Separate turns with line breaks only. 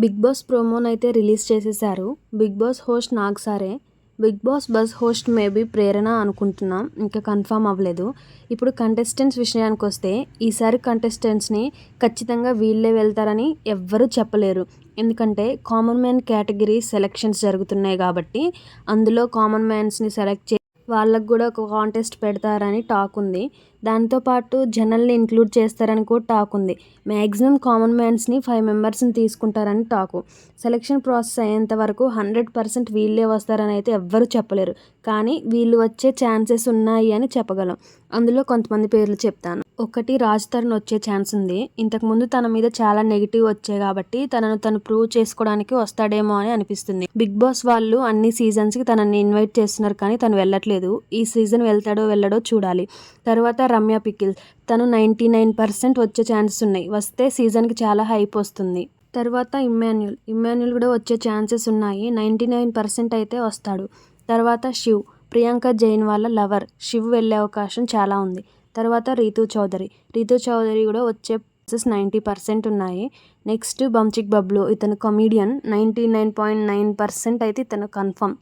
Big Boss ప్రోమోనైతే release చేసేసారు. Bigg Boss host Nag సారే. Bigg Boss buzz host maybe Prerana అనుకుంటున్నాం. ఇంకా కన్ఫర్మ్ అవ్వలేదు. ఇప్పుడు కంటెస్టెంట్స్ విషయానికొస్తే ఈసారి కంటెస్టెంట్స్ని ఖచ్చితంగా వీళ్ళే వెళ్తారని ఎవ్వరూ చెప్పలేరు. ఎందుకంటే కామన్ మ్యాన్ కేటగిరీ సెలక్షన్స్ జరుగుతున్నాయి కాబట్టి అందులో కామన్ మ్యాన్స్ని సెలెక్ట్ చే వాళ్ళకు కూడా ఒక కాంటెస్ట్ పెడతారని టాక్ ఉంది. దాంతోపాటు జనల్ని ఇంక్లూడ్ చేస్తారని కూడా టాక్ ఉంది. మ్యాక్సిమం కామన్ మ్యాన్స్ని 5 మెంబర్స్ని తీసుకుంటారని టాకు. సెలక్షన్ ప్రాసెస్ అయ్యేంత వరకు 100% వీళ్ళే వస్తారని అయితే ఎవ్వరూ చెప్పలేరు. కానీ వీళ్ళు వచ్చే ఛాన్సెస్ ఉన్నాయి అని చెప్పగలం. అందులో కొంతమంది పేర్లు చెప్తాను. ఒకటి, రాజ్ తరుణ్ వచ్చే ఛాన్స్ ఉంది. ఇంతకుముందు తన మీద చాలా నెగిటివ్ వచ్చాయి కాబట్టి తనను తను ప్రూవ్ చేసుకోవడానికి వస్తాడేమో అని అనిపిస్తుంది. బిగ్ బాస్ వాళ్ళు అన్ని సీజన్స్కి తనని ఇన్వైట్ చేస్తున్నారు కానీ తను వెళ్ళట్లేదు. ఈ సీజన్ వెళ్తాడో వెళ్ళడో చూడాలి. తర్వాత రమ్య పికిల్, తను 99% వచ్చే ఛాన్సెస్ ఉన్నాయి. వస్తే సీజన్కి చాలా హైప్ వస్తుంది. తర్వాత ఇమ్మాన్యుల్ కూడా వచ్చే ఛాన్సెస్ ఉన్నాయి. 99% అయితే వస్తాడు. తర్వాత శివ్, ప్రియాంక జైన్ వాళ్ళ లవర్ శివ్ వెళ్ళే అవకాశం చాలా ఉంది. తర్వాత రీతూ చౌదరి కూడా వచ్చే ఛాన్సెస్ 90% ఉన్నాయి. నెక్స్ట్ బంచిక్ బబ్లు, ఇతను కమీడియన్. 99.9% అయితే ఇతను కన్ఫర్మ్.